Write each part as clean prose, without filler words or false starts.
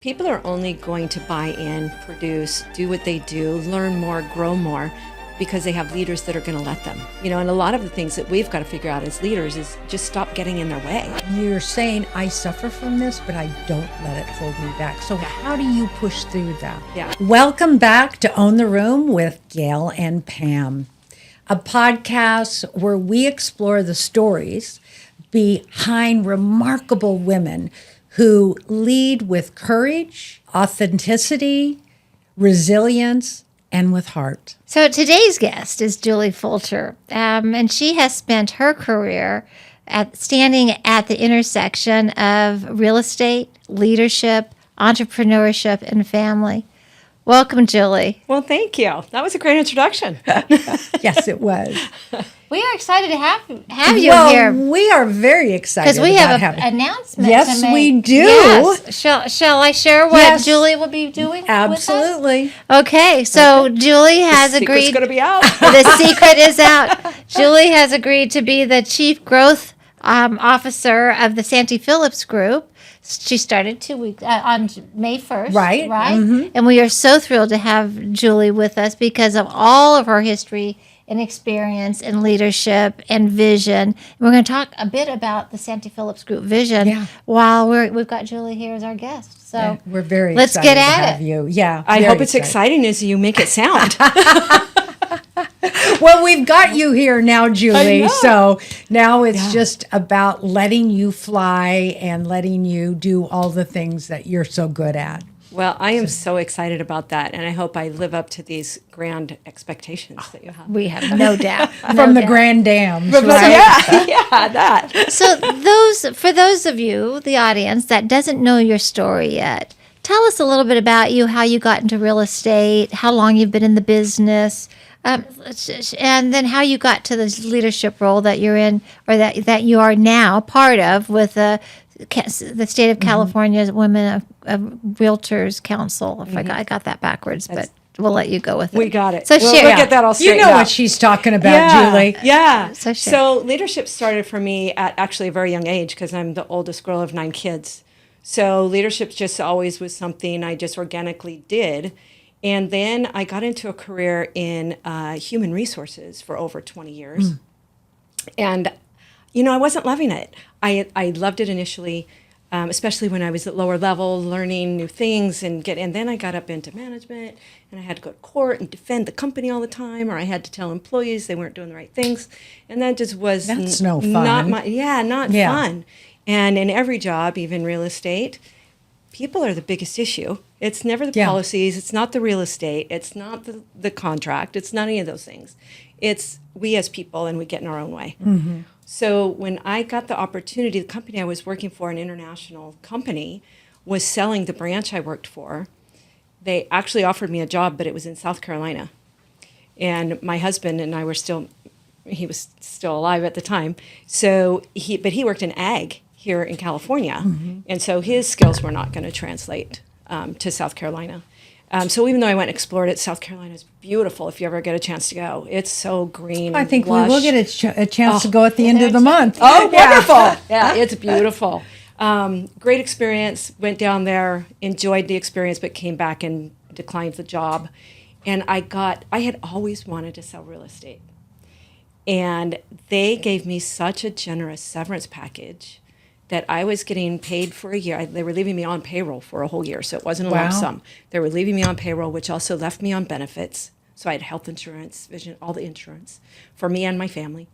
People are only going to buy in, produce, do what they do, learn more, grow more, because they have leaders that are going to let them. And a lot of the things that we've got to figure out as leaders is just stop getting in their way. You're saying, I suffer from this, but I don't let it hold me back. So how do you push through that? Yeah. Welcome back to Own the Room with Gayle and Pam, a podcast where we explore the stories behind remarkable women who lead with courage, authenticity, resilience, and with heart. So today's guest is Julie Fulcher, and she has spent her career standing at the intersection of real estate, leadership, entrepreneurship, and family. Welcome, Julie. Well, thank you. That was a great introduction. Yes, it was. We are excited to have you Well, here. we are very excited Because we have an announcement Yes, to make. we do. Yes. Shall I share what Julie will be doing Absolutely. with us? Okay, so Julie has agreed. The secret's going to be out. The secret is out. Julie has agreed to be the Chief Growth Officer of the Santy Phillips Group. She started 2 weeks on May 1st. Right. Mm-hmm. And we are so thrilled to have Julie with us because of all of her history and experience and leadership and vision. And we're going to talk a bit about the Santy Phillips Group vision while we've got Julie here as our guest. So we're very let's excited get at to have it. you. Yeah. I very hope it's exciting as you make it sound. Well, we've got you here now, Julie. I know. So now it's just about letting you fly and letting you do all the things that you're so good at. Well, I am so excited about that, and I hope I live up to these grand expectations that you have. We have no doubt. From the Grand Dams, right? Yeah, that. So for those of you, the audience, that doesn't know your story yet, tell us a little bit about you, how you got into real estate, how long you've been in the business, and then how you got to this leadership role that you're in, or that you are now part of with the state of California's Women of Realtors Council. I got that backwards, but we'll let you go with it. We got it. So we'll share. get that all straight. You know what she's talking about, Julie. Yeah. So leadership started for me at actually a very young age because I'm the oldest girl of 9 kids. So leadership just always was something I just organically did. And then I got into a career in human resources for over 20 years. And, I wasn't loving it. I loved it initially, especially when I was at lower level, learning new things. And then I got up into management, and I had to go to court and defend the company all the time, or I had to tell employees they weren't doing the right things. And that just was That's no fun. not fun. And in every job, even real estate, people are the biggest issue. It's never the policies. It's not the real estate. It's not the contract. It's not any of those things. It's we as people, and we get in our own way. Mm-hmm. So when I got the opportunity, the company I was working for, an international company, was selling the branch I worked for. They actually offered me a job, but it was in South Carolina. And my husband and I were he was still alive at the time. So he worked in ag here in California. Mm-hmm. And so his skills were not going to translate to South Carolina. So even though I went and explored it, South Carolina is beautiful if you ever get a chance to go. It's so green. I think lush. we will get a chance to go at the end of the month. Oh, wonderful. Yeah, it's beautiful. Great experience. Went down there, enjoyed the experience, but came back and declined the job. And I had always wanted to sell real estate. And they gave me such a generous severance package that I was getting paid for a year. They were leaving me on payroll for a whole year, so it wasn't a lump sum. They were leaving me on payroll, which also left me on benefits. So I had health insurance, vision, all the insurance for me and my family.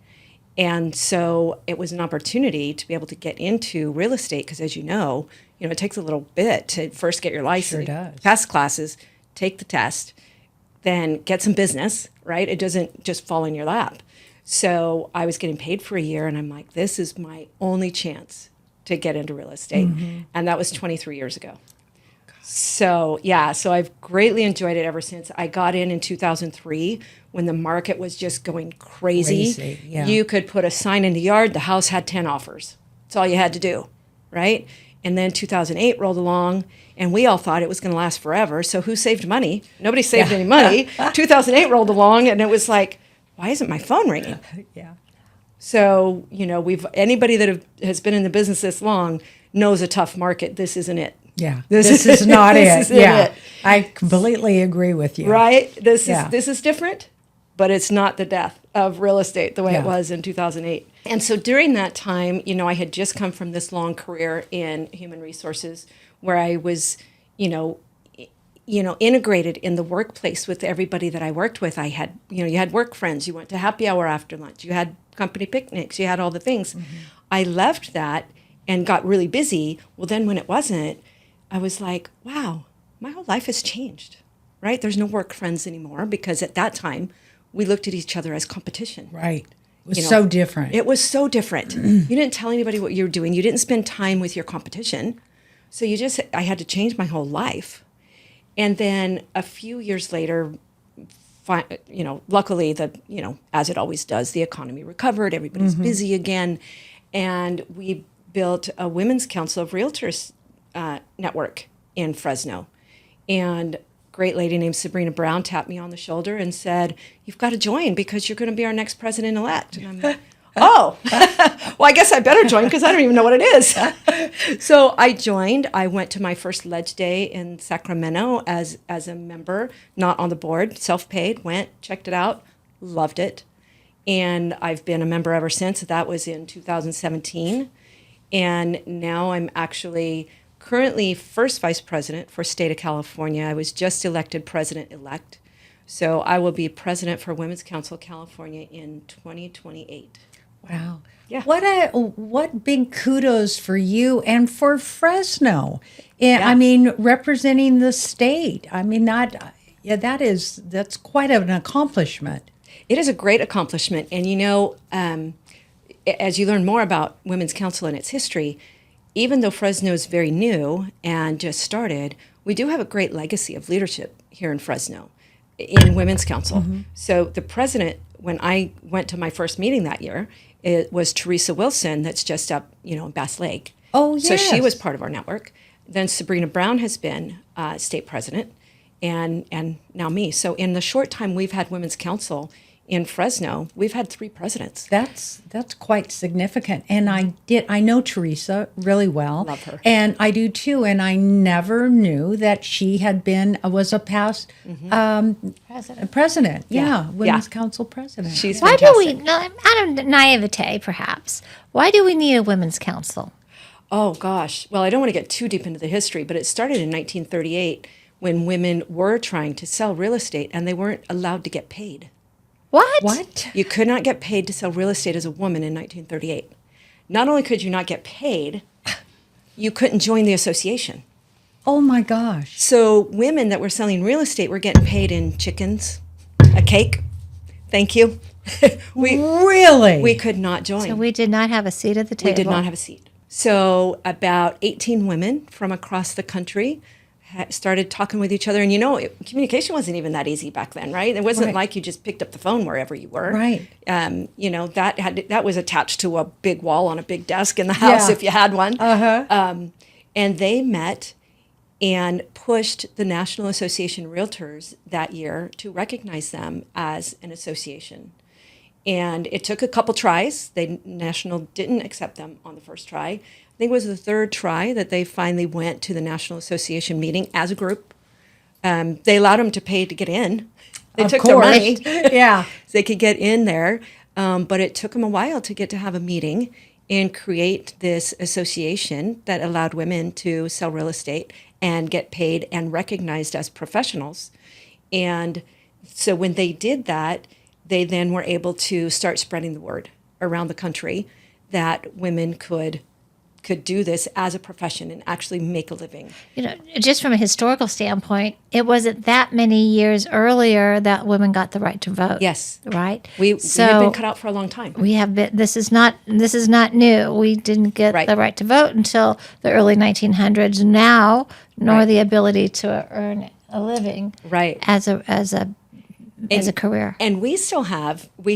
And so it was an opportunity to be able to get into real estate because, as you know, it takes a little bit to first get your license, Sure does. pass classes, take the test, then get some business, right? It doesn't just fall in your lap. So I was getting paid for a year, and I'm like, this is my only chance to get into real estate. Mm-hmm. And that was 23 years ago. So I've greatly enjoyed it ever since. I got in 2003 when the market was just going crazy. You could put a sign in the yard, the house had 10 offers. That's all you had to do, right? And then 2008 rolled along, and we all thought it was going to last forever. So who saved money? Nobody saved any money. 2008 rolled along, and it was like, why isn't my phone ringing? Yeah. So, anybody that has been in the business this long knows a tough market. This isn't it. Yeah, this is not this it. isn't Yeah, it. I completely agree with you. Right? This Yeah. is different, but it's not the death of real estate the way Yeah. it was in 2008. And so during that time, I had just come from this long career in human resources where I was, integrated in the workplace with everybody that I worked with. I had, you had work friends, you went to happy hour after lunch, you had company picnics, you had all the things. Mm-hmm. I left that and got really busy. Well, then when it wasn't, I was like, wow, my whole life has changed, right? There's no work friends anymore because at that time we looked at each other as competition. Right. It was so different. It was so different. You didn't tell anybody what you were doing. You didn't spend time with your competition. So I had to change my whole life. And then a few years later, luckily as it always does, the economy recovered, everybody's busy again. And we built a Women's Council of Realtors network in Fresno. And great lady named Sabrina Brown tapped me on the shoulder and said, "You've got to join because you're going to be our next president-elect." And I'm like, oh, well, I guess I better join because I don't even know what it is. So I joined. I went to my first Ledge Day in Sacramento as a member, not on the board, self-paid, went, checked it out, loved it. And I've been a member ever since. That was in 2017. And now I'm actually currently first vice president for state of California. I was just elected president-elect. So I will be president for Women's Council California in 2028. Wow. Yeah. What big kudos for you and for Fresno. And, Yeah. I mean, representing the state. I mean, that's quite an accomplishment. It is a great accomplishment. And as you learn more about Women's Council and its history, even though Fresno is very new and just started, we do have a great legacy of leadership here in Fresno in Women's Council. Mm-hmm. So the president, when I went to my first meeting that year, it was Teresa Wilson that's just up, in Bass Lake. Oh, yes. So she was part of our network. Then Sabrina Brown has been state president and now me. So in the short time we've had Women's Council in Fresno, we've had 3 presidents. That's quite significant. And I know Teresa really well. Love her. And I do too. And I never knew that she was a past president. Yeah. Women's Council president. She's Why fantastic. do we, out of naivete perhaps, why do we need a women's council? Oh, gosh. Well, I don't want to get too deep into the history, but it started in 1938 when women were trying to sell real estate and they weren't allowed to get paid. What? You could not get paid to sell real estate as a woman in 1938. Not only could you not get paid, you couldn't join the association. Oh, my gosh. So women that were selling real estate were getting paid in chickens, a cake. Thank you. Really? We could not join. So we did not have a seat at the table. We did not have a seat. So about 18 women from across the country started talking with each other. And communication wasn't even that easy back then, right? It wasn't like you just picked up the phone wherever you were. Right. That was attached to a big wall on a big desk in the house if you had one. Uh-huh. And they met and pushed the National Association of Realtors that year to recognize them as an association. And it took a couple tries. National didn't accept them on the first try. I think it was the third try that they finally went to the National Association meeting as a group. They allowed them to pay to get in. They took their money. Yeah. So they could get in there. But it took them a while to get to have a meeting and create this association that allowed women to sell real estate and get paid and recognized as professionals. And so when they did that, they then were able to start spreading the word around the country that women could do this as a profession and actually make a living. Just from a historical standpoint, it wasn't that many years earlier that women got the right to vote. Yes. Right? We have been cut out for a long time. We have been, this is not new. We didn't get the right to vote until the early 1900s now, nor the ability to earn a living as a career. And we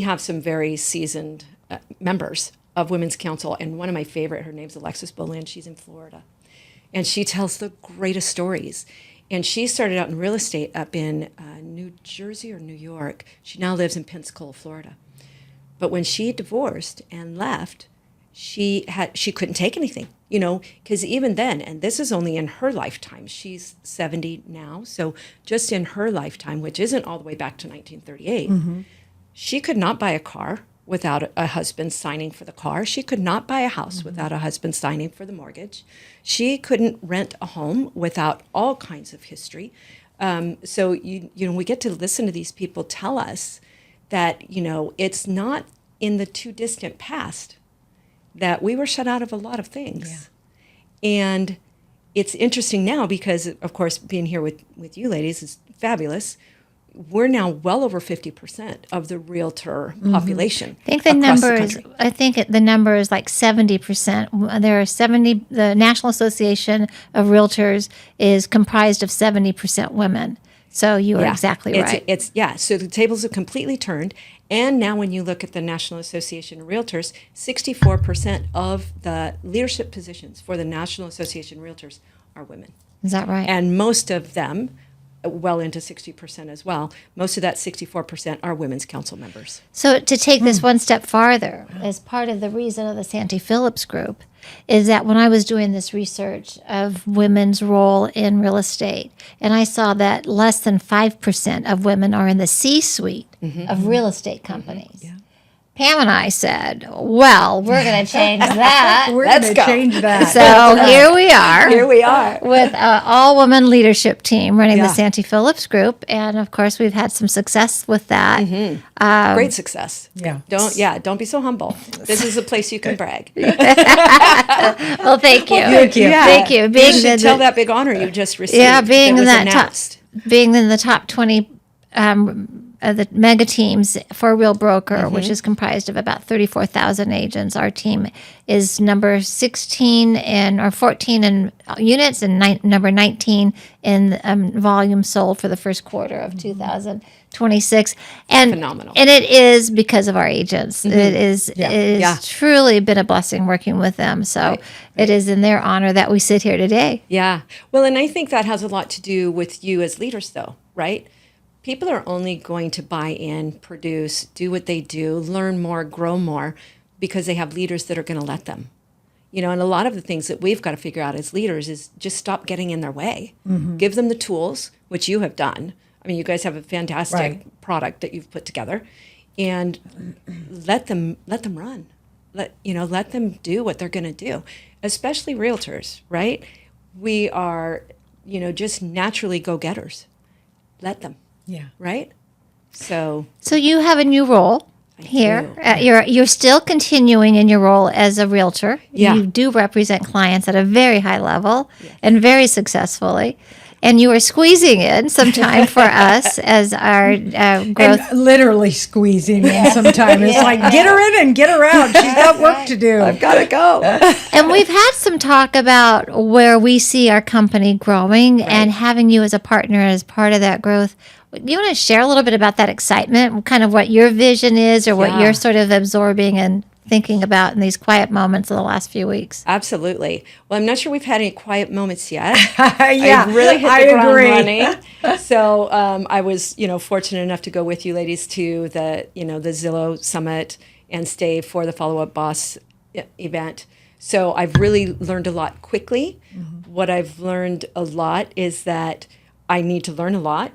have some very seasoned members of Women's Council, and one of my favorite, her name's Alexis Boland. She's in Florida, and she tells the greatest stories. And she started out in real estate up in New Jersey or New York. She now lives in Pensacola, Florida. But when she divorced and left, she couldn't take anything. because even then, and this is only in her lifetime, she's 70 now, so just in her lifetime, which isn't all the way back to 1938, she could not buy a car without a husband signing for the car. She could not buy a house without a husband signing for the mortgage. She couldn't rent a home without all kinds of history. So we get to listen to these people tell us that, it's not in the too distant past that we were shut out of a lot of things. Yeah. And it's interesting now because, of course, being here with you ladies is fabulous. We're now well over 50% of the realtor population. I think the number is like 70%. There are 70. The National Association of Realtors is comprised of 70% women. So you are exactly right. So the tables have completely turned. And now when you look at the National Association of Realtors, 64% of the leadership positions for the National Association of Realtors are women. Is that right? And most of them, well into 60% as well, most of that 64% are women's council members. So to take this one step farther, as part of the reason of the Santy Phillips Group, is that when I was doing this research of women's role in real estate, and I saw that less than 5% of women are in the C-suite of real estate companies. Yeah. Pam and I said, well, we're going to change that. We're going to change that. So here we are. Here we are. With an all-woman leadership team running the Santy Phillips Group. And, of course, we've had some success with that. Great success. Yeah. Don't be so humble. This is a place you can brag. Well, thank you. Thank you. Yeah. Thank you. You should tell that big honor you just received. Yeah, being in announced. being in the top 20 the mega teams for Real Broker, which is comprised of about 34,000 agents. Our team is number 16 or 14 in units and number 19 in volume sold for the first quarter of 2026. And phenomenal. And it is because of our agents. It is truly been a blessing working with them. So it is in their honor that we sit here today. Yeah. Well, and I think that has a lot to do with you as leaders, though, right? People are only going to buy in, produce, do what they do, learn more, grow more, because they have leaders that are going to let them. And a lot of the things that we've got to figure out as leaders is just stop getting in their way. Give them the tools, which you have done. I mean, you guys have a fantastic product that you've put together, and let them run. Let them do what they're going to do, especially realtors, right? We are, just naturally go-getters. Let them. Yeah. Right? So you have a new role here. You're still continuing in your role as a realtor. Yeah. You do represent clients at a very high level and very successfully. And you are squeezing in some time for us as our growth. And literally squeezing in some time. It's like, get her in and get her out. She's got work to do. I've got to go. And we've had some talk about where we see our company growing and having you as a partner as part of that growth. You want to share a little bit about that excitement, kind of what your vision is or what you're sort of absorbing and thinking about in these quiet moments of the last few weeks? Absolutely. Well, I'm not sure we've had any quiet moments yet. I really hit the ground running. So I was, fortunate enough to go with you ladies to the Zillow Summit and stay for the Follow Up Boss event. So I've really learned a lot quickly. What I've learned a lot is that I need to learn a lot.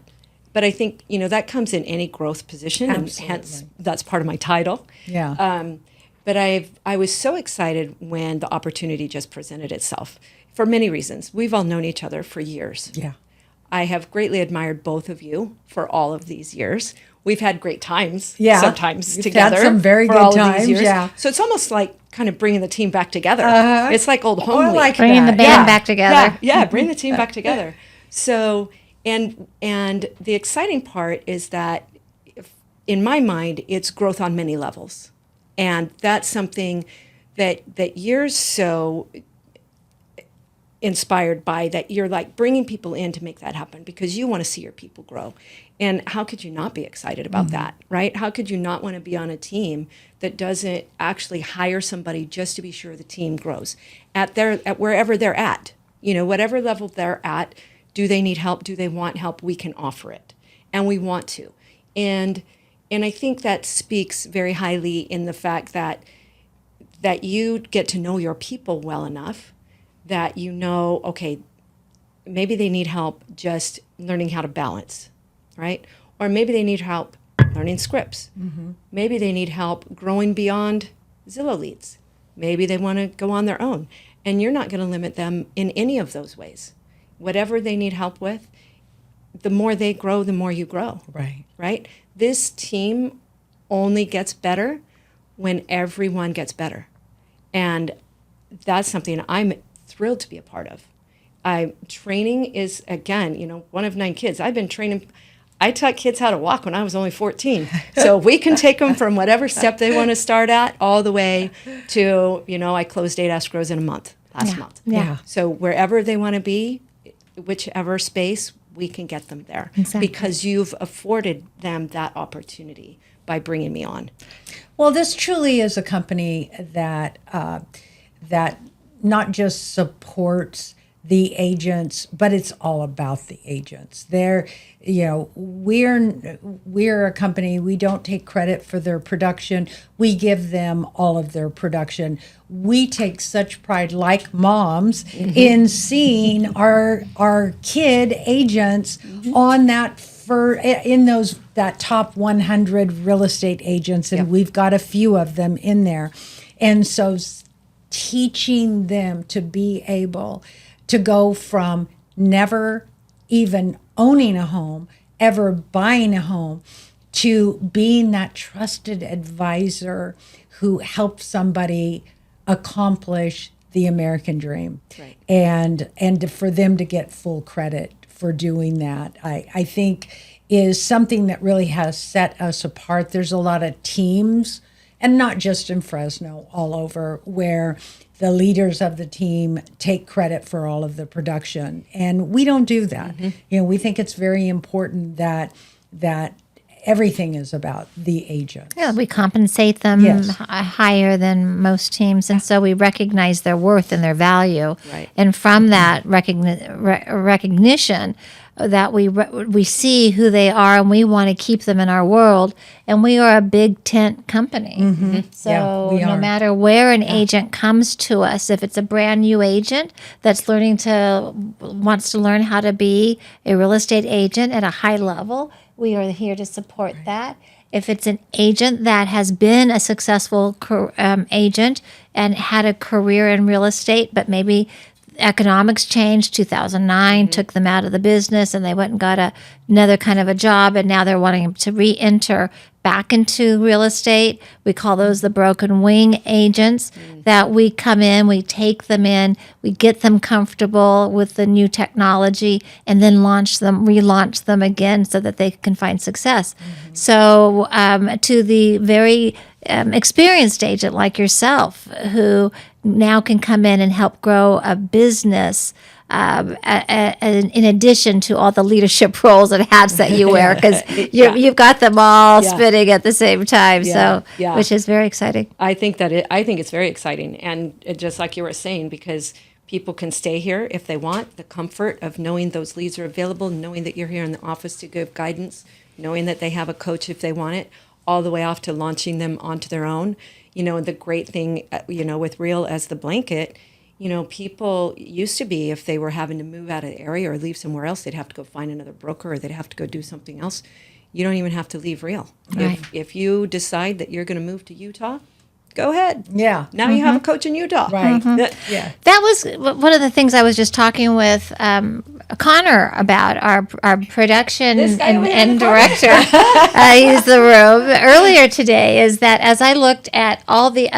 But I think, that comes in any growth position, Absolutely. and hence that's part of my title. Yeah. But I was so excited when the opportunity just presented itself for many reasons. We've all known each other for years. Yeah. I have greatly admired both of you for all of these years. We've had great times sometimes We've together. Had some very good times, yeah. So it's almost like kind of bringing the team back together. It's like old home week. Like bringing the band back together. Yeah, bring the team back together. So, and the exciting part is that, in my mind, it's growth on many levels. And that's something that you're so inspired by, that you're like bringing people in to make that happen because you want to see your people grow. And how could you not be excited about that, right? How could you not want to be on a team that doesn't actually hire somebody just to be sure the team grows at wherever they're at, whatever level they're at? Do they need help? Do they want help? We can offer it, and we want to. And I think that speaks very highly in the fact that you get to know your people well enough that okay, maybe they need help just learning how to balance, right? Or maybe they need help learning scripts. Maybe they need help growing beyond Zillow leads. Maybe they want to go on their own. And you're not going to limit them in any of those ways. Whatever they need help with, the more they grow, the more you grow. Right? This team only gets better when everyone gets better. And that's something I'm thrilled to be a part of. Training is, again, one of 9 kids. I've been training. I taught kids how to walk when I was only 14. So we can take them from whatever step they want to start at all the way to, I closed 8 escrows in a month, last month. Yeah. So wherever they want to be, whichever space, we can get them there. Exactly. Because you've afforded them that opportunity by bringing me on. Well, this truly is a company that that not just supports the agents, but it's all about the agents. We're a company, we don't take credit for their production. We give them all of their production. We take such pride, like moms, in seeing our kid agents on that that top 100 real estate agents, and we've got a few of them in there. And so teaching them to be able to go from never even owning a home, ever buying a home, to being that trusted advisor who helps somebody accomplish the American dream. Right. And for them to get full credit for doing that, I think is something that really has set us apart. There's a lot of teams, and not just in Fresno, all over, where the leaders of the team take credit for all of the production. And we don't do that. We think it's very important that everything is about the agents. Yeah, we compensate them higher than most teams, and so we recognize their worth and their value. Right. And from that recognition, that we see who they are, and we want to keep them in our world. And we are a big tent company. So no matter where an agent comes to us, if it's a brand new agent that's wants to learn how to be a real estate agent at a high level, we are here to support that. If it's an agent that has been a successful agent and had a career in real estate, but maybe economics changed, 2009 took them out of the business, and they went and got another kind of a job, and now they're wanting to re-enter back into real estate. We call those the broken wing agents, that we come in, we take them in, we get them comfortable with the new technology, and then relaunch them again so that they can find success. So to the very experienced agent like yourself, who now can come in and help grow a business in addition to all the leadership roles and hats that you wear, because you've got them all spinning at the same time. Which is very exciting. I think it's very exciting, and just like you were saying, because people can stay here if they want. The comfort of knowing those leads are available, knowing that you're here in the office to give guidance, knowing that they have a coach if they want it, all the way off to launching them onto their own. The great thing, with Real as the blanket, people used to be, if they were having to move out of the area or leave somewhere else, they'd have to go find another broker, or they'd have to go do something else. You don't even have to leave Real. Right. If you decide that you're going to move to Utah, go ahead. Yeah. Now you have a coach in Utah. Right. Yeah. That was one of the things I was just talking with Connor about, our production and director. He's the room earlier today. Is that as I looked at all the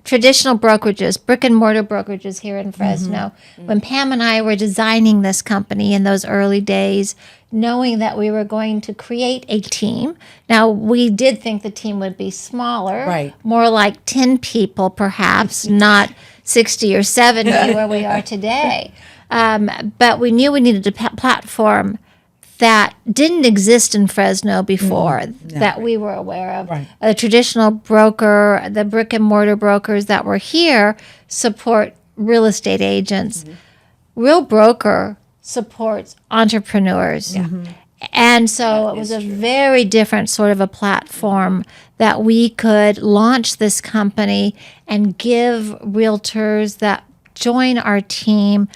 traditional brokerages, brick and mortar brokerages here in Fresno, when Pam and I were designing this company in those early days, knowing that we were going to create a team. Now, we did think the team would be smaller, more like 10 people perhaps, not 60 or 70 where we are today. But we knew we needed a platform that didn't exist in Fresno before, that we were aware of. A traditional broker, the brick and mortar brokers that were here support real estate agents. Real Broker supports entrepreneurs. And so it was a very different sort of a platform that we could launch this company and give realtors that join our team,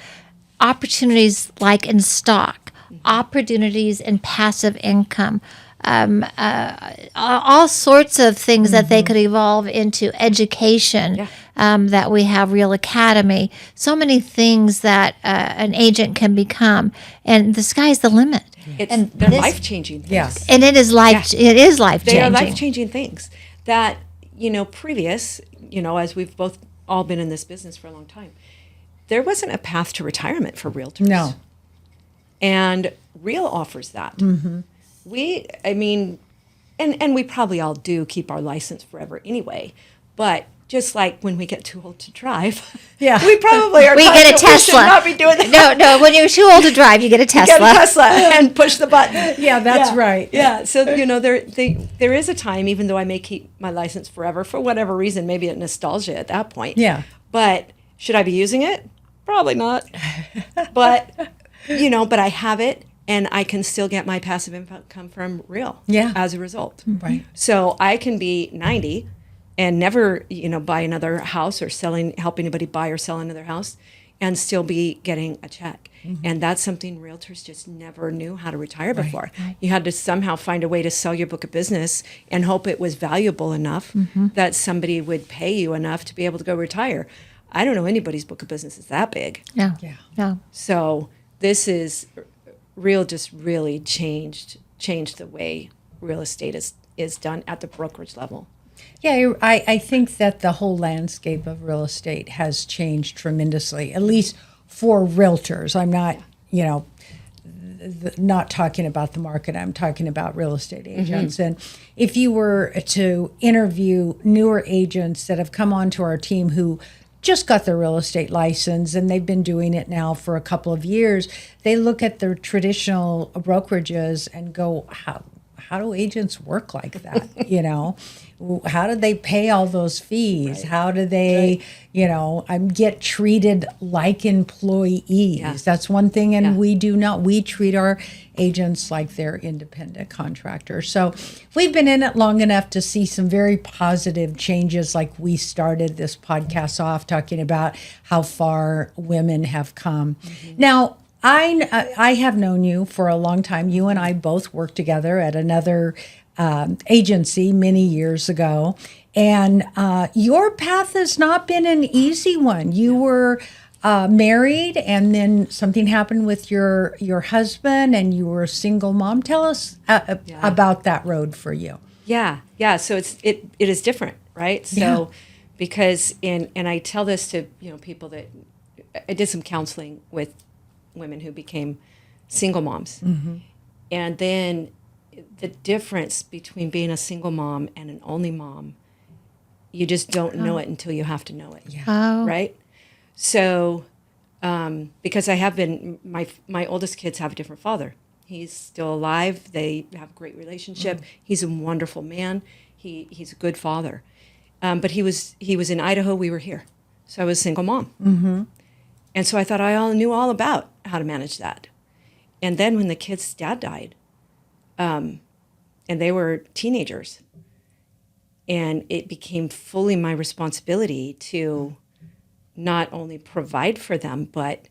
opportunities like in stock, opportunities in passive income, all sorts of things that they could evolve into education. That we have Real Academy, so many things that an agent can become, and the sky's the limit. They're life-changing things. Yes. And it is It is life They changing. are life-changing things that, previous, as we've both all been in this business for a long time, there wasn't a path to retirement for realtors. No. And Real offers that. And we probably all do keep our license forever anyway, but just like when we get too old to drive, we probably are. We get a Tesla. We should not be doing that. No. When you're too old to drive, you get a Tesla. You get a Tesla and push the button. Yeah, that's right. Yeah. So there is a time, even though I may keep my license forever for whatever reason, maybe a nostalgia at that point. Yeah. But should I be using it? Probably not. But but I have it. And I can still get my passive income from Real as a result. Right. So I can be 90 and never, buy another house or help anybody buy or sell another house and still be getting a check. And that's something realtors just never knew how to retire before. Right. You had to somehow find a way to sell your book of business and hope it was valuable enough that somebody would pay you enough to be able to go retire. I don't know anybody's book of business is that big. No. So this is... Real just really changed the way real estate is done at the brokerage level. Yeah, I think that the whole landscape of real estate has changed tremendously, at least for realtors. I'm not, not talking about the market. I'm talking about real estate agents. And if you were to interview newer agents that have come onto our team who just got their real estate license and they've been doing it now for a couple of years, they look at their traditional brokerages and go, how do agents work like that? How do they pay all those fees? Right. How do they, get treated like employees? Yeah. That's one thing. And we do not. We treat our agents like they're independent contractors. So we've been in it long enough to see some very positive changes. Like we started this podcast off talking about how far women have come. Now, I have known you for a long time. You and I both worked together at another agency many years ago. And your path has not been an easy one. You were married, and then something happened with your husband, and you were a single mom. Tell us about that road for you. Yeah. So it is different, right? So because and I tell this to people that I did some counseling with women who became single moms, and then the difference between being a single mom and an only mom, you just don't know it until you have to know it. Right? So, because I have been, my oldest kids have a different father. He's still alive. They have a great relationship. He's a wonderful man. He's a good father. But he was in Idaho. We were here. So I was a single mom. And so I thought I knew all about how to manage that. And then when the kids' dad died, and they were teenagers, and it became fully my responsibility to not only provide for them, but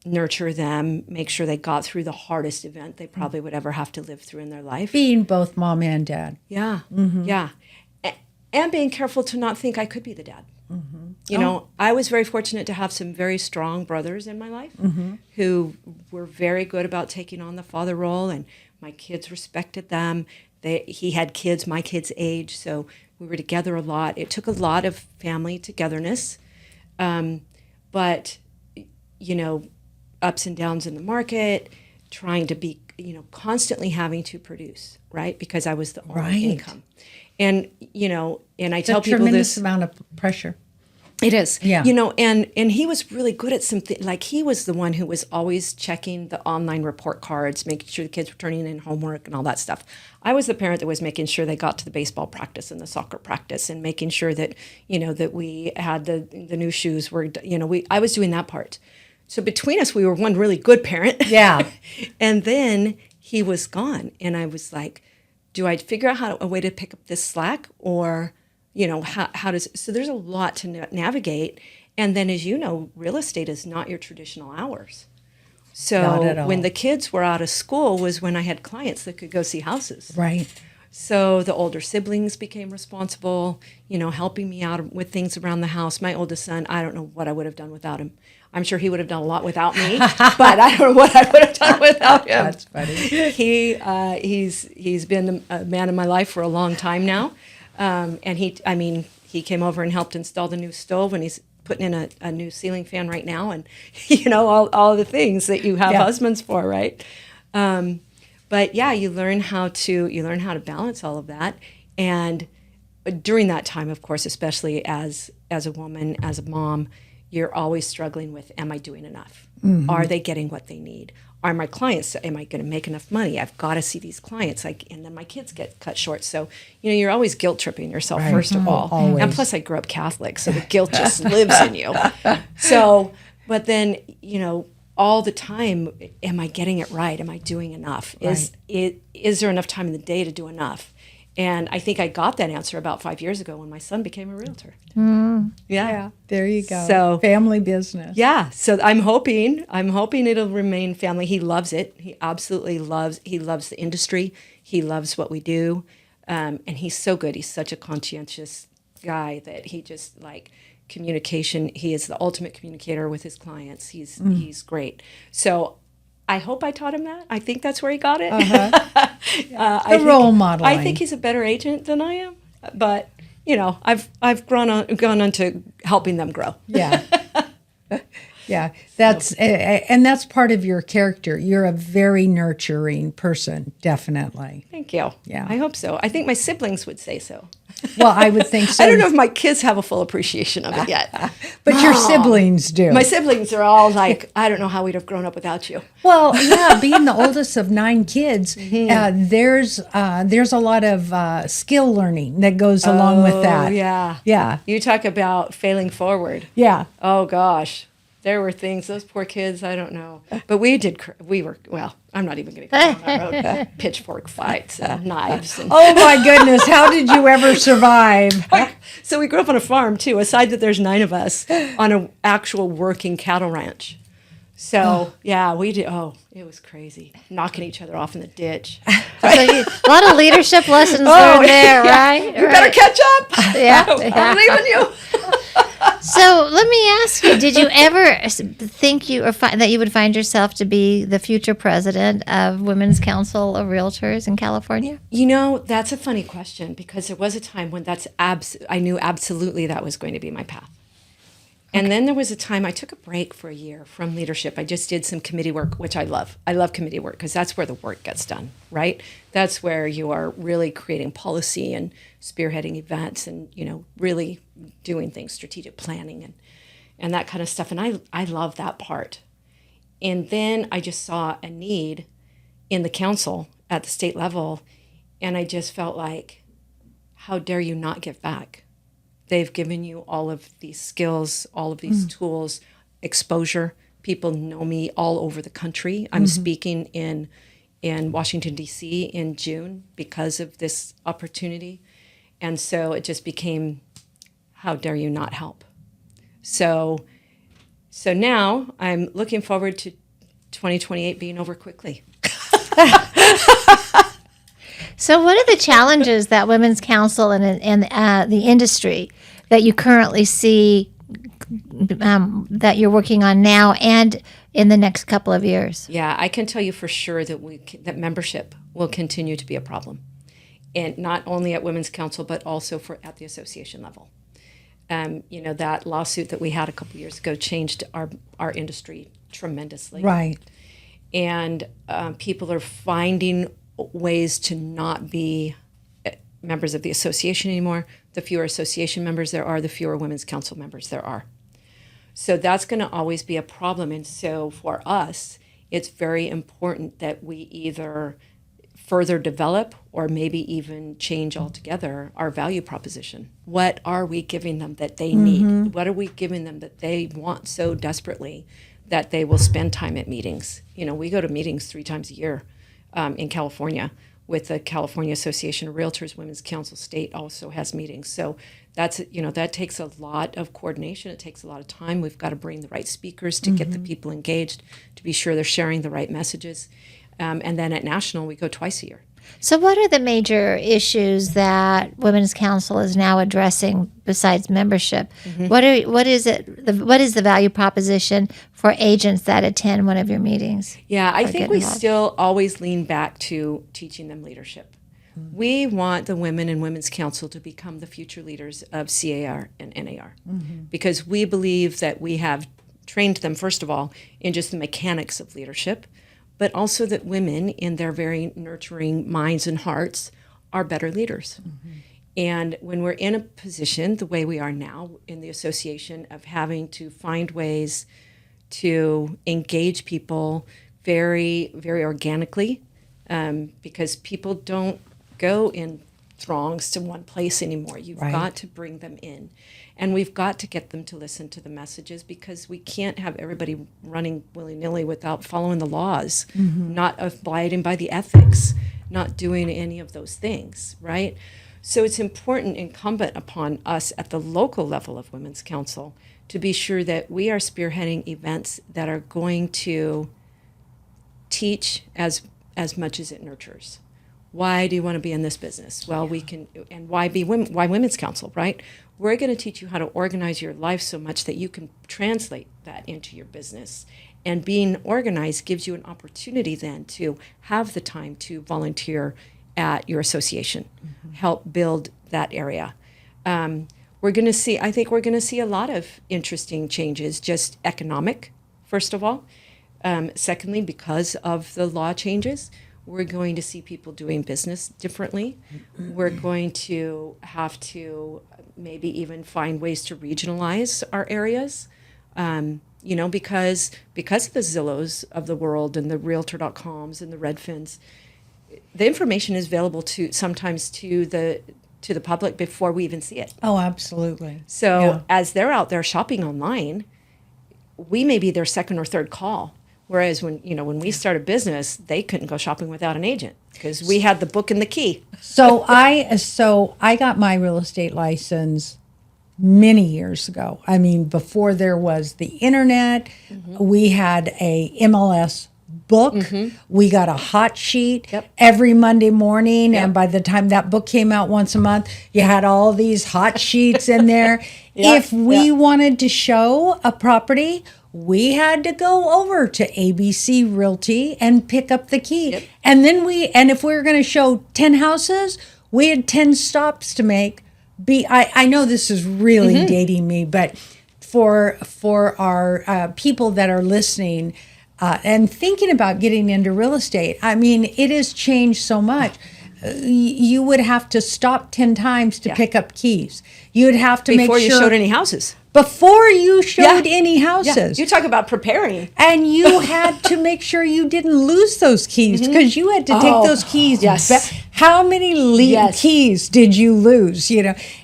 nurture them, make sure they got through the hardest event they probably would ever have to live through in their life. Being both mom and dad. Yeah. And being careful to not think I could be the dad. I was very fortunate to have some very strong brothers in my life who were very good about taking on the father role, and my kids respected them. He had kids my kids' age, so we were together a lot. It took a lot of family togetherness, but ups and downs in the market, trying to be constantly having to produce, right? Because I was the only income, and and I tell people this amount of pressure. It is. Yeah. And he was really good at something. Like, he was the one who was always checking the online report cards, making sure the kids were turning in homework and all that stuff. I was the parent that was making sure they got to the baseball practice and the soccer practice, and making sure that, that we had the new shoes were, I was doing that part. So between us, we were one really good parent. Yeah. And then he was gone. And I was like, do I figure out a way to pick up this slack, or how does, so there's a lot to navigate. And then, as you know, real estate is not your traditional hours. Not So at all. when the kids were out of school was when I had clients that could go see houses. Right. So the older siblings became responsible, helping me out with things around the house. My oldest son, I don't know what I would have done without him. I'm sure he would have done a lot without me, but I don't know what I would have done without him. That's funny. He's been a man in my life for a long time now. And he came over and helped install the new stove, and he's putting in a new ceiling fan right now, and all the things that you have husbands for, right? But yeah, you learn how to balance all of that. And during that time, of course, especially as a woman, as a mom, you're always struggling with, am I doing enough? Mm-hmm. Are they getting what they need? Are my clients, am I going to make enough money? I've got to see these clients, and then my kids get cut short. So, you're always guilt tripping yourself, right. First of all. Always. And plus I grew up Catholic, so the guilt just lives in you. So, but then, all the time, am I getting it right? Am I doing enough? Right. Is there enough time in the day to do enough? And I think I got that answer about 5 years ago when my son became a realtor. Mm. Yeah, there you go. So family business. Yeah, so I'm hoping it'll remain family. He loves it. He absolutely loves the industry. He loves what we do, and he's so good. He's such a conscientious guy that he just communication. He is the ultimate communicator with his clients. He's great. So I hope I taught him that. I think that's where he got it. Uh-huh. Role model. I think he's a better agent than I am, but I've gone on to helping them grow. Yeah. Yeah, that's part of your character. You're a very nurturing person, definitely. Thank you. Yeah. I hope so. I think my siblings would say so. Well, I would think so. I don't know if my kids have a full appreciation of it yet. But your siblings do. My siblings are all like, I don't know how we'd have grown up without you. Well, yeah, being the oldest of 9 kids, there's a lot of skill learning that goes along with that. Yeah. Yeah. You talk about failing forward. Yeah. Oh, gosh. There were things, those poor kids, I don't know. But I'm not even going to go down that road. Pitchfork fights and knives. And Oh, my goodness. How did you ever survive? So we grew up on a farm, too, aside that there's 9 of us, on an actual working cattle ranch. So, yeah, we did. Oh, it was crazy. Knocking each other off in the ditch. So a lot of leadership lessons learned there, right? You better catch up. Yeah. I'm leaving you. So let me ask you, did you ever think that you would find yourself to be the future president of Women's Council of Realtors in California? That's a funny question, because there was a time when I knew absolutely that was going to be my path. And then there was a time I took a break for a year from leadership. I just did some committee work, which I love. I love committee work because that's where the work gets done, right? That's where you are really creating policy and spearheading events and, really doing things, strategic planning and that kind of stuff. And I love that part. And then I just saw a need in the council at the state level, and I just felt like, how dare you not give back? They've given you all of these skills, all of these tools, exposure. People know me all over the country. I'm speaking in Washington, D.C. in June because of this opportunity. And so it just became, how dare you not help? So now I'm looking forward to 2028 being over quickly. So what are the challenges that Women's Council and the industry that you currently see that you're working on now and in the next couple of years? Yeah, I can tell you for sure that membership will continue to be a problem, and not only at Women's Council, but also at the association level. That lawsuit that we had a couple years ago changed our industry tremendously. Right. And people are finding ways to not be members of the association anymore. The fewer association members there are, the fewer Women's Council members there are. So that's going to always be a problem. And so for us, it's very important that we either further develop or maybe even change altogether our value proposition. What are we giving them that they need? What are we giving them that they want so desperately that they will spend time at meetings? We go to meetings 3 times a year in California. with the California Association of Realtors, Women's Council State also has meetings. So that's, that takes a lot of coordination. It takes a lot of time. We've got to bring the right speakers to get the people engaged, to be sure they're sharing the right messages. And then at national, we go twice a year. So what are the major issues that Women's Council is now addressing besides membership? What is the value proposition for agents that attend one of your meetings? Yeah, I think we still always lean back to teaching them leadership. We want the women in Women's Council to become the future leaders of CAR and NAR because we believe that we have trained them, first of all, in just the mechanics of leadership, but also that women in their very nurturing minds and hearts are better leaders. And when we're in a position, the way we are now in the association, of having to find ways to engage people very, very organically, because people don't go in throngs to one place anymore. You've got to bring them in. And we've got to get them to listen to the messages, because we can't have everybody running willy-nilly without following the laws, not abiding by the ethics, not doing any of those things, right? So it's incumbent upon us at the local level of Women's Council to be sure that we are spearheading events that are going to teach as much as it nurtures. Why do you want to be in this business? Well, we can, and why Women's Council, right? We're going to teach you how to organize your life so much that you can translate that into your business. And being organized gives you an opportunity then to have the time to volunteer at your association, help build that area. I think we're going to see a lot of interesting changes, just economic, first of all. Secondly, because of the law changes, we're going to see people doing business differently. We're going to have to maybe even find ways to regionalize our areas, because of the Zillows of the world and the Realtor.coms and the Redfins. The information is available sometimes to the public before we even see it. Oh, absolutely. So as they're out there shopping online, we may be their second or third call. Whereas when we started business, they couldn't go shopping without an agent because we had the book and the key. So I got my real estate license many years ago. I mean, before there was the internet, we had a MLS book. We got a hot sheet every Monday morning. And by the time that book came out once a month, you had all these hot sheets in there. If we wanted to show a property, we had to go over to ABC Realty and pick up the key. And then if we were going to show 10 houses, we had 10 stops to make. I know this is really dating me, but for our people that are listening and thinking about getting into real estate, I mean, it has changed so much. You would have to stop 10 times to pick up keys. You'd have to before make sure you showed any houses. Before you showed any houses. You talk about preparing. And you had to make sure you didn't lose those keys because you had to take those keys back. How many keys did you lose?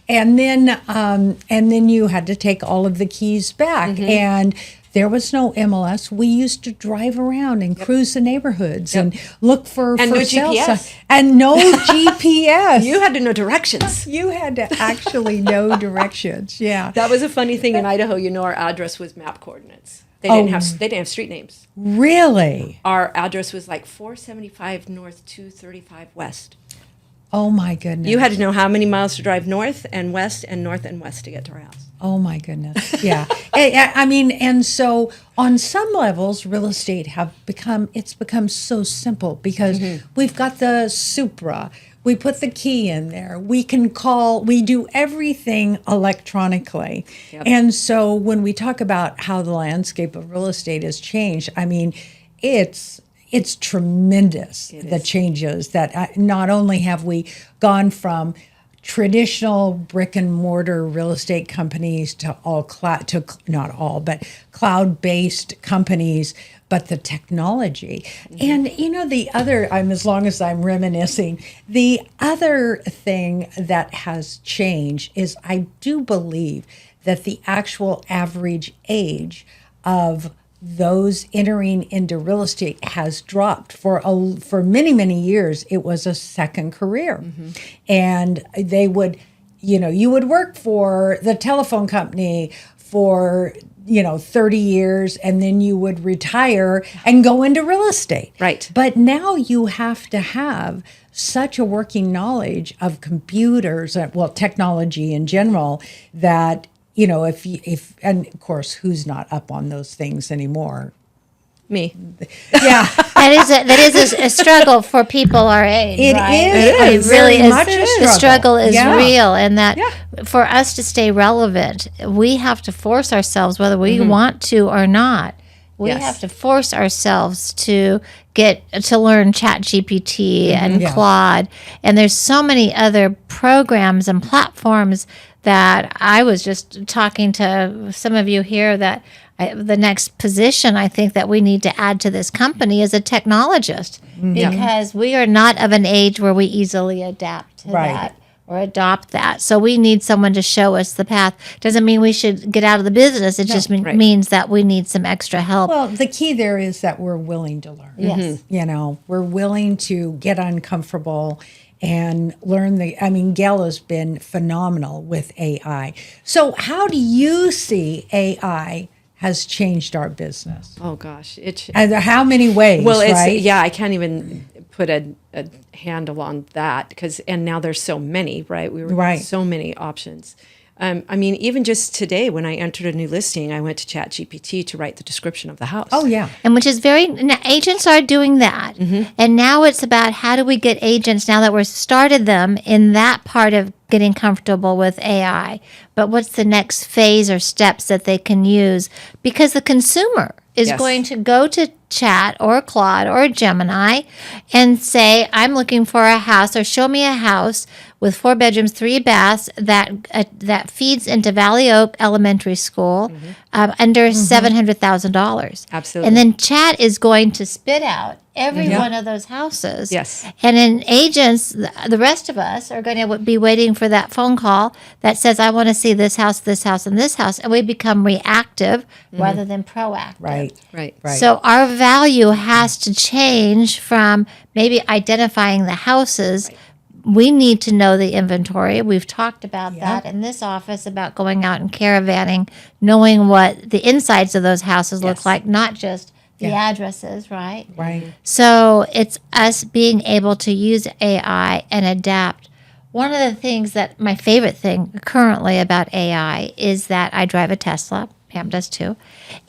And then you had to take all of the keys back. And there was no MLS. We used to drive around and cruise the neighborhoods and look for no sale GPS. And no GPS. You had to know directions. You had to actually know directions. Yeah. That was a funny thing in Idaho. Our address was map coordinates. They didn't have street names. Really? Our address was like 475 north, 235 west. Oh my goodness. You had to know how many miles to drive north and west and north and west to get to our house. Oh my goodness. Yeah. I mean, and so on some levels, real estate it's become so simple because we've got the Supra. We put the key in there. We can call, we do everything electronically. And so when we talk about how the landscape of real estate has changed, I mean, it's tremendous, the changes that not only have we gone from traditional brick and mortar real estate companies to not all, but cloud-based companies, but the technology. And the other, as long as I'm reminiscing, the other thing that has changed is I do believe that the actual average age of those entering into real estate has dropped for many, many years. It was a second career. And they would, you would work for the telephone company for 30 years, and then you would retire and go into real estate. Right. But now you have to have such a working knowledge of computers, technology in general, that, if and of course, who's not up on those things anymore? Me. Yeah. That is a struggle for people our age. It right? is. It really Very is. much a The struggle is Yeah. real, and that for us to stay relevant, we have to force ourselves, whether we want to or not. We Yes. have to force ourselves to learn ChatGPT and Claude, and there's so many other programs and platforms that I was just talking to some of you here that. The next position I think that we need to add to this company is a technologist, because we are not of an age where we easily adapt to that or adopt that. So we need someone to show us the path. Doesn't mean we should get out of the business. It just means that we need some extra help. Well, the key there is that we're willing to learn. Yes. We're willing to get uncomfortable and learn Gayle has been phenomenal with AI. So how do you see AI has changed our business? Oh gosh, And how many ways? well, it's right? I can't even put a handle on that, and now there's so many, right? We were so many options. Even just today when I entered a new listing, I went to ChatGPT to write the description of the house. Oh yeah. And which is agents are doing that. And now it's about how do we get agents, now that we've started them in that part of getting comfortable with AI, but what's the next phase or steps that they can use? Because the consumer is going to go to Chat or Claude or Gemini and say, I'm looking for a house, or show me a house with 4 bedrooms, 3 baths that feeds into Valley Oak Elementary School under $700,000. Absolutely. And then Chat is going to spit out every one of those houses. Yes. And in agents, the rest of us are going to be waiting for that phone call that says, I want to see this house, and this house. And we become reactive rather than proactive. Right. So our value has to change from maybe identifying the houses. We need to know the inventory. We've talked about that in this office, about going out and caravanning, knowing what the insides of those houses look like, not just the addresses, right? Right. So it's us being able to use AI and adapt. One of the things that my favorite thing currently about AI is that I drive a Tesla. Pam does too.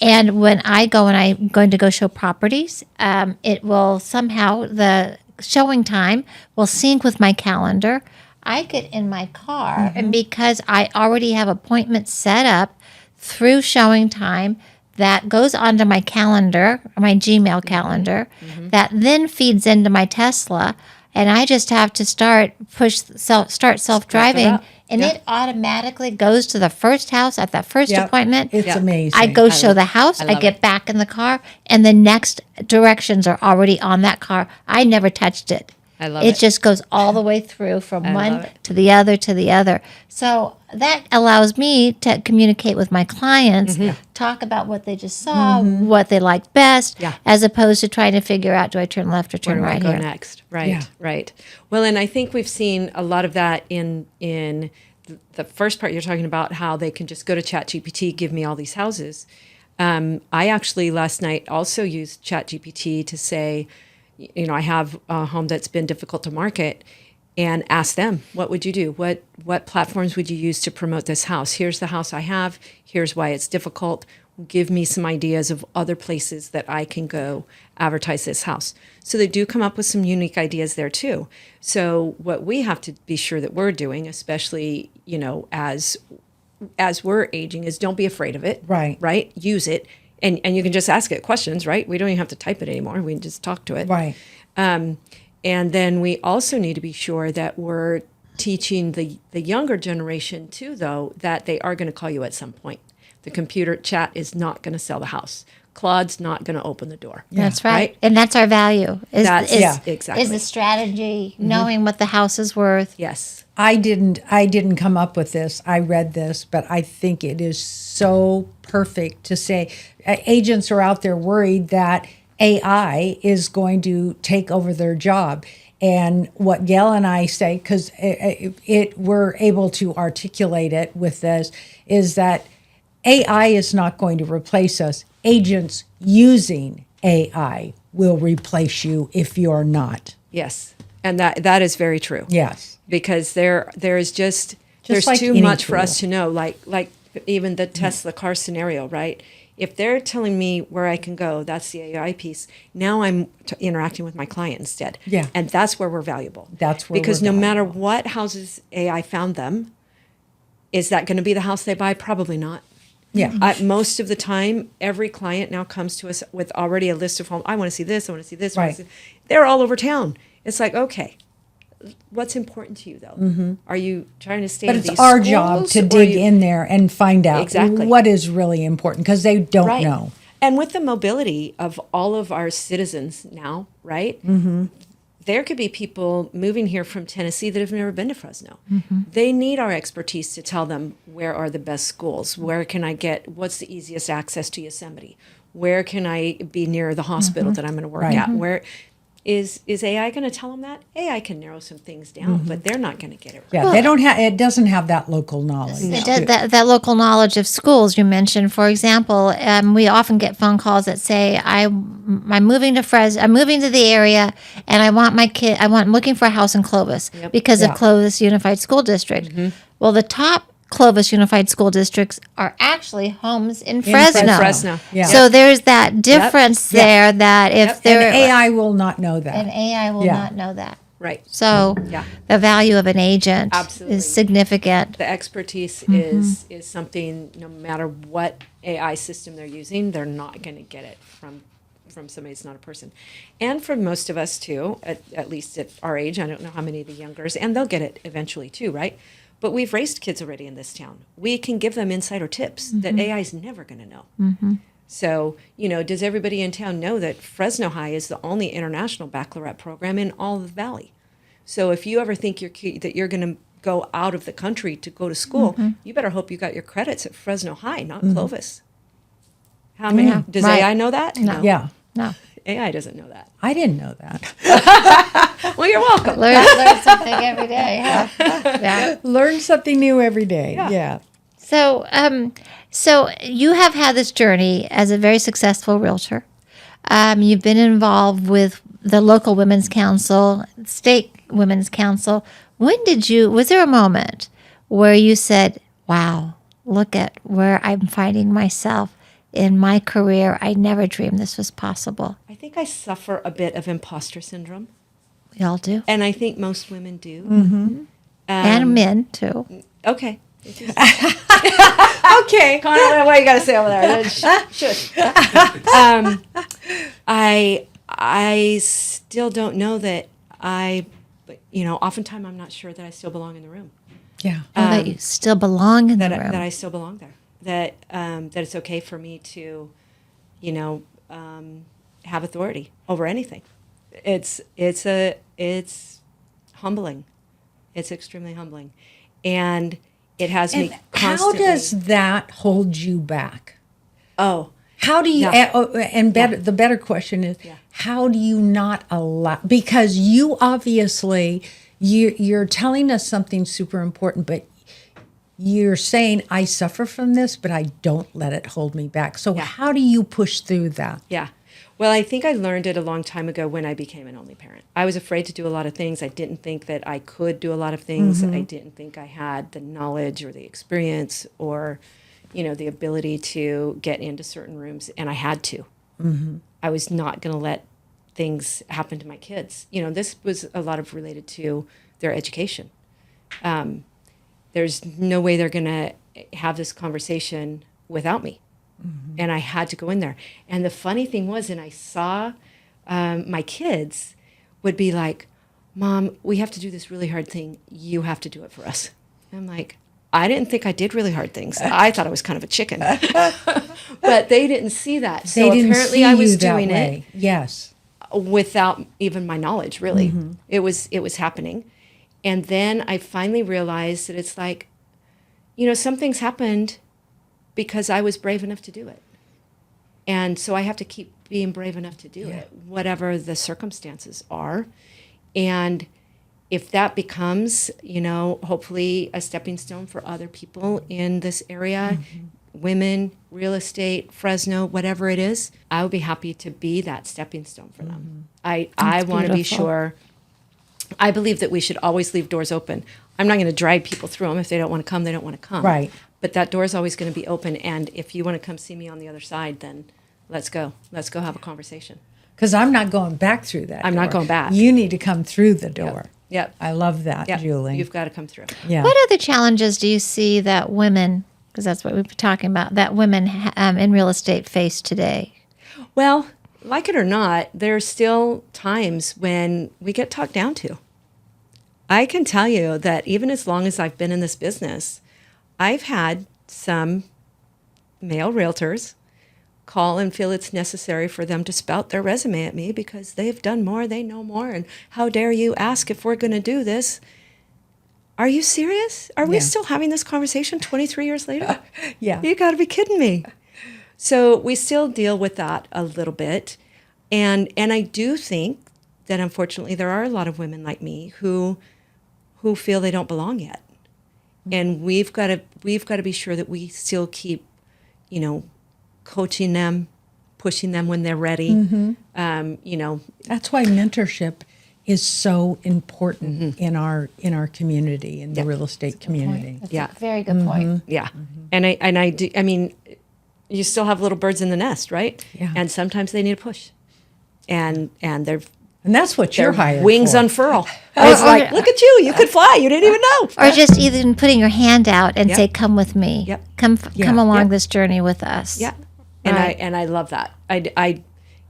And when I go and I'm going to go show properties, it will somehow, the showing time will sync with my calendar. I get in my car, and because I already have appointments set up through showing time, that goes onto my calendar, my Gmail calendar, that then feeds into my Tesla, and I just have to start self-driving, and it automatically goes to the first house at that first appointment. It's amazing. I go show the house, I get back in the car, and the next directions are already on that car. I never touched it. I love it. It just goes all the way through from one to the other to the other. So that allows me to communicate with my clients, talk about what they just saw, what they liked best, as opposed to trying to figure out, do I turn left or turn right Where do I here? go next? Right. Well, and I think we've seen a lot of that in the first part. You're talking about how they can just go to ChatGPT, give me all these houses. I actually last night also used ChatGPT to say, I have a home that's been difficult to market, and ask them, what would you do? What platforms would you use to promote this house? Here's the house I have. Here's why it's difficult. Give me some ideas of other places that I can go advertise this house. So they do come up with some unique ideas there too. So what we have to be sure that we're doing, especially, as we're aging, is don't be afraid of it. Right? Use it. And you can just ask it questions, right? We don't even have to type it anymore. We can just talk to it. Right. And then we also need to be sure that we're teaching the younger generation too, though, that they are going to call you at some point. The computer chat is not going to sell the house. Claude's not going to open the door. That's right. And that's our value. Exactly. Is the strategy, knowing what the house is worth. Yes. I didn't come up with this. I read this, but I think it is so perfect to say agents are out there worried that AI is going to take over their job. And what Gayle and I say, because we're able to articulate it with this, is that AI is not going to replace us. Agents using AI will replace you if you're not. Yes. And that is very true. Yes. Because there's there's like too any much for tool. us to know. Like even the Tesla car scenario, right? If they're telling me where I can go, that's the AI piece. Now I'm interacting with my client instead. Yeah. And that's where we're valuable. That's where because we're no matter valuable. what houses AI found them, is that going to be the house they buy? Probably not. Yeah. Most of the time, every client now comes to us with already a list of homes. I want to see this. I want to see this. I wanna Right. see. They're all over town. It's like, okay, what's important to you though? Are you trying to stay But in it's these our job schools, to or dig you- in there and find out Exactly. what is really important because they don't Right. know. And with the mobility of all of our citizens now, right? There could be people moving here from Tennessee that have never been to Fresno. They need our expertise to tell them where are the best schools, where can I get, what's the easiest access to Yosemite, where can I be near the hospital that I'm going to work Right. at, where is AI going to tell them that? AI can narrow some things down, but they're not going to get it right. Yeah, they don't have. It doesn't have that local knowledge. That local knowledge of schools you mentioned, for example, we often get phone calls that say, I'm moving to Fresno, I'm moving to the area, and I want my kid, I'm looking for a house in Clovis because Yeah. of Clovis Unified School District. Well, the top Clovis Unified School Districts are actually homes in Fresno. Fresno. Yeah. So there's that difference there that if Yep. there And AI will not know that. and AI will Yeah. not know that. Right. So Yeah. the value of an agent Absolutely. is significant. The expertise is something, no matter what AI system they're using, they're not going to get it from somebody that's not a person. And for most of us too, at least at our age, I don't know how many of the youngers, and they'll get it eventually too, right? But we've raised kids already in this town. We can give them insider tips that AI is never going to know. So, does everybody in town know that Fresno High is the only international baccalaureate program in all of the valley? So if you ever think that you're going to go out of the country to go to school, you better hope you got your credits at Fresno High, not Clovis. How many? Yeah, Does right. AI know that? No. Yeah, No. AI doesn't know that. I didn't know that. Well, you're welcome. Learn something every day. Huh? Yeah. Learn something new every day. Yeah. So, so you have had this journey as a very successful realtor. You've been involved with the local women's council, state women's council. Was there a moment where you said, wow, look at where I'm finding myself in my career? I never dreamed this was possible. I think I suffer a bit of imposter syndrome, We all do. and I think most women do. And men too. Okay. Okay. Connor, what you got to say over there? Shush. I still don't know that oftentimes I'm not sure that I still belong in the room. Yeah. That you still belong in the room. That I still belong there. That it's okay for me to, have authority over anything. It's humbling. It's extremely humbling, and it has me constantly. How does that hold you back? Oh, How do you? The better question is, how do you not allow? Because you obviously you're telling us something super important, but you're saying I suffer from this, but I don't let it hold me back. So how do you push through that? Yeah. Well, I think I learned it a long time ago when I became an only parent. I was afraid to do a lot of things. I didn't think that I could do a lot of things. I didn't think I had the knowledge or the experience or, the ability to get into certain rooms, and I had to. I was not going to let things happen to my kids. This was a lot of related to their education. There's no way they're going to have this conversation without me. And I had to go in there. And the funny thing was, and I saw my kids would be like, Mom, we have to do this really hard thing. You have to do it for us. And I'm like, I didn't think I did really hard things. I thought I was kind of a chicken. But they didn't see that. So apparently I was doing it. Yes. Without even my knowledge, really. It was happening. And then I finally realized that it's like, some things happened because I was brave enough to do it. And so I have to keep being brave enough to do it, whatever the circumstances are. And if that becomes, hopefully a stepping stone for other people in this area, women, real estate, Fresno, whatever it is, I would be happy to be that stepping stone for them. I want to be sure. I believe that we should always leave doors open. I'm not going to drag people through them. If they don't want to come, they don't want to come. Right. But that door is always going to be open. And if you want to come see me on the other side, then let's go. Let's go have a conversation. Because I'm not going back through that I'm door. not going back. You need to come through the door. Yep. I love that, Julie. You've got to come through. Yeah. What other challenges do you see that women, because that's what we've been talking about, that women in real estate face today? Well, like it or not, there's still times when we get talked down to. I can tell you that even as long as I've been in this business, I've had some male realtors call and feel it's necessary for them to spout their resume at me because they've done more, they know more, and how dare you ask if we're going to do this? Are you serious? Are we still having this conversation 23 years later? Yeah. You got to be kidding me. So we still deal with that a little bit. And I do think that unfortunately there are a lot of women like me who feel they don't belong yet. And we've got to be sure that we still keep, coaching them, pushing them when they're ready. That's why mentorship is so important in our community, in the real estate community. That's a very good point. Yeah. And I do, you still have little birds in the nest, right? Yeah. And sometimes they need a push. And they're And that's what you're hired wings for. unfurl. I was like, look at you could fly. You didn't even know. Or just even putting your hand out and say, come with me. Yep. Come along this journey with us. Yeah. And I love that.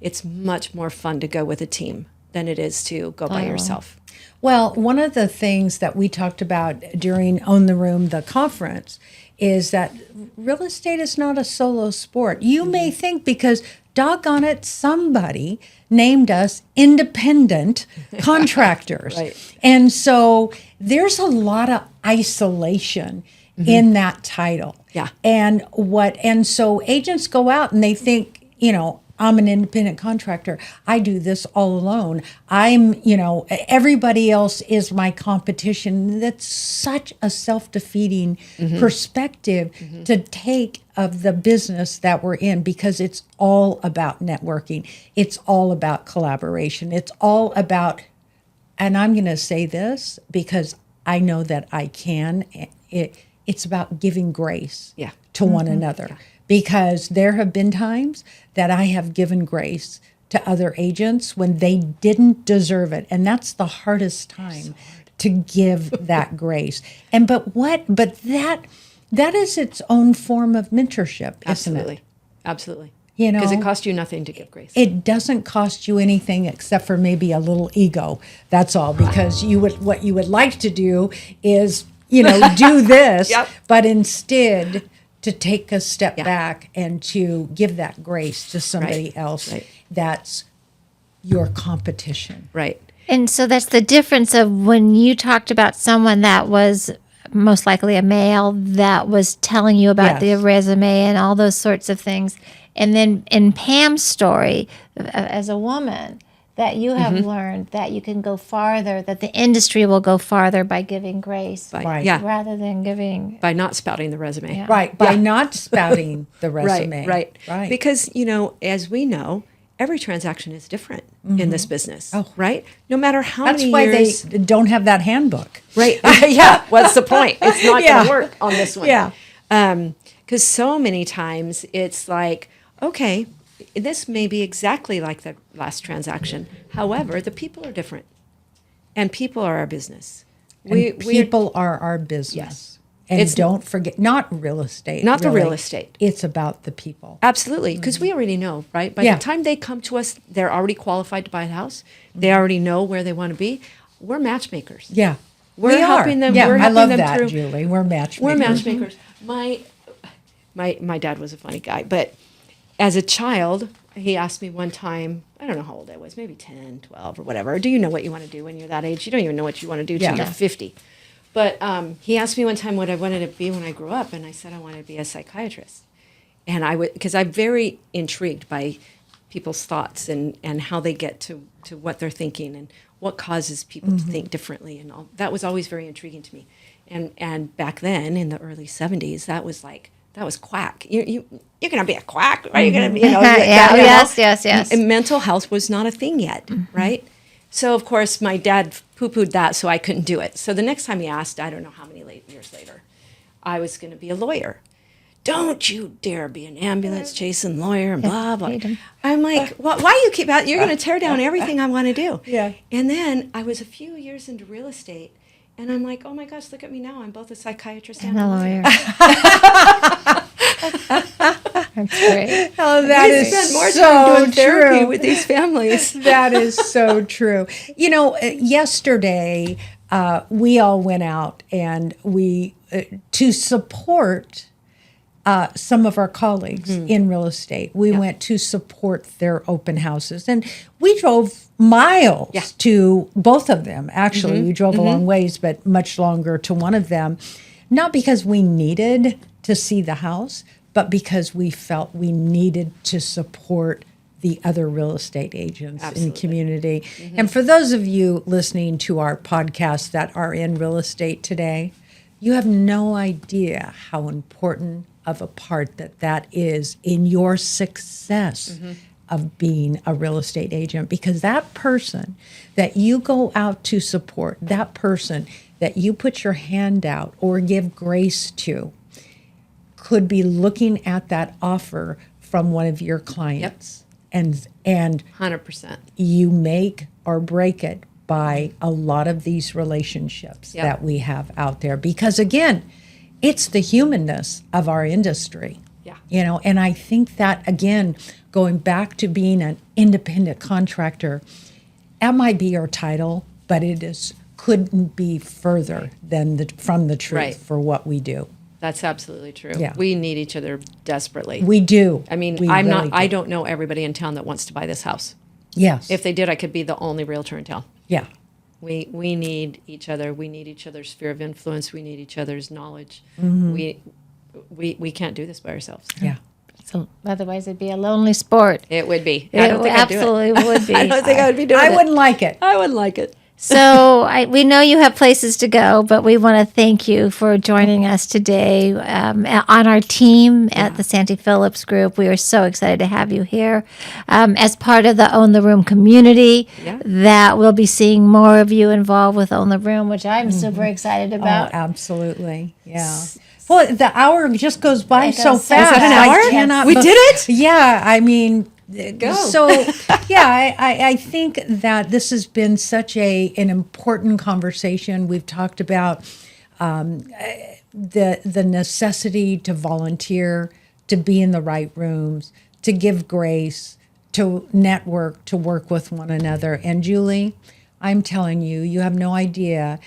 It's much more fun to go with a team than it is to go by yourself. Well, one of the things that we talked about during Own the Room, the conference, is that real estate is not a solo sport. You may think because, doggone it, somebody named us independent contractors. Right. And so there's a lot of isolation in that title. Yeah. And so agents go out and they think, I'm an independent contractor. I do this all alone. Everybody else is my competition. That's such a self-defeating perspective to take of the business that we're in, because it's all about networking. It's all about collaboration. It's all about, and I'm going to say this because I know that I can, it's about giving grace to one another. Yeah. Because there have been times that I have given grace to other agents when they didn't deserve it. And that's the hardest time to give that grace. But that is its own form of mentorship, isn't it? Absolutely. Because it costs you nothing to give grace. It doesn't cost you anything except for maybe a little ego. That's all. Because what you would like to do is, do this, but instead to take a step back and to give that grace to somebody else that's your competition. Right. And so that's the difference of when you talked about someone that was most likely a male that was telling you about the resume and all those sorts of things. And then in Pam's story, as a woman, that you have learned that you can go farther, that the industry will go farther by giving grace rather than giving... By not spouting the resume. Yeah. Right, by not spouting the resume. Right. Because, as we know, every transaction is different in this business, right? No matter how many years... That's why they don't have that handbook. Right. What's the point? It's not going to work on this one. Yeah. Because so many times it's like, okay, this may be exactly like the last transaction. However, the people are different. And people are our business. People are our business. Yes. And don't forget, not real estate. Not the real estate. It's about the people. Absolutely. Because we already know, right? By the time they come to us, they're already qualified to buy a house. They already know where they want to be. We're matchmakers. Yeah. We're helping them. Yeah, we're I helping love them that, through. Julie. We're matchmakers. We're matchmakers. My dad was a funny guy, but as a child, he asked me one time, I don't know how old I was, maybe 10, 12 or whatever. Do you know what you want to do when you're that age? You don't even know what you want to do till you're 50. But he asked me one time what I wanted to be when I grew up, and I said I wanted to be a psychiatrist. And because I'm very intrigued by people's thoughts and how they get to what they're thinking and what causes people to think differently, and all that was always very intriguing to me. And back then in the early 70s, that was quack. You're gonna be a quack, right? You're gonna be, Yes. And mental health was not a thing yet, right? So of course my dad poo-pooed that, so I couldn't do it. So the next time he asked, I don't know how many years later, I was going to be a lawyer. Don't you dare be an ambulance chasing lawyer and blah blah. I'm like, why you keep out? You're going to tear down everything I want to do. Yeah. And then I was a few years into real estate, and I'm like, oh my gosh, look at me now. I'm both a psychiatrist and a lawyer. That's great. Oh, that is spend more so time doing therapy true with these families. That is so true. You know, yesterday we all went out and we to support some of our colleagues in real estate. We went to support their open houses, and we drove miles to both of them. Actually, we drove a long ways, but much longer to one of them, not because we needed to see the house, but because we felt we needed to support the other real estate agents in the community. And for those of you listening to our podcast that are in real estate today, you have no idea how important of a part that is in your success of being a real estate agent, because that person that you go out to support, that person that you put your hand out or give grace to, could be looking at that offer from one of your clients. And 100%. You make or break it by a lot of these relationships that we have out there. Because again, it's the humanness of our industry. Yeah. You know, and I think that, again, going back to being an independent contractor, that might be our title, but couldn't be further than from the truth for what we do. That's absolutely true. Yeah. We need each other desperately. We do. I mean, I don't know everybody in town that wants to buy this house. Yes. If they did, I could be the only realtor in town. Yeah. We need each other. We need each other's sphere of influence. We need each other's knowledge. We can't do this by ourselves. Yeah. So otherwise, it'd be a lonely sport. It would be. I don't think I'd do it. Absolutely would be. I don't think I would be doing it. I wouldn't like it. I wouldn't like it. So we know you have places to go, but we want to thank you for joining us today on our team at the Santy Phillips Group. We are so excited to have you here as part of the Own the Room community. That we'll be seeing more of you involved with Own the Room, which I'm super excited about. Oh, absolutely. Yeah. Well, the hour just goes by so fast. Is that an hour? I cannot we did it? Yeah, I mean, Go. So, yeah, I think that this has been such an important conversation. We've talked about the necessity to volunteer, to be in the right rooms, to give grace, to network, to work with one another. And Julie, I'm telling you, you have no idea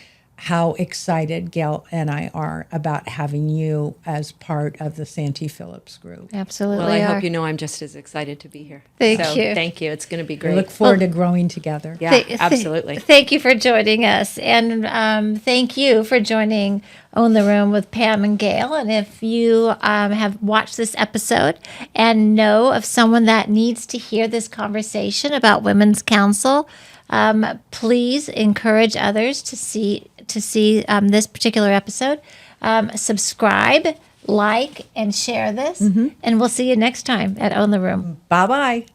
how excited Gayle and I are about having you as part of the Santy Phillips Group. Absolutely. Well, I hope you know I'm just as excited to be here. Thank you. Thank you. It's going to be We great. look forward to growing together. Yeah, absolutely. Thank you for joining us. And thank you for joining Own the Room with Pam and Gayle. And if you have watched this episode and know of someone that needs to hear this conversation about women's counsel, please encourage others to see this particular episode. Subscribe, like, and share this. And we'll see you next time at Own the Room. Bye-bye.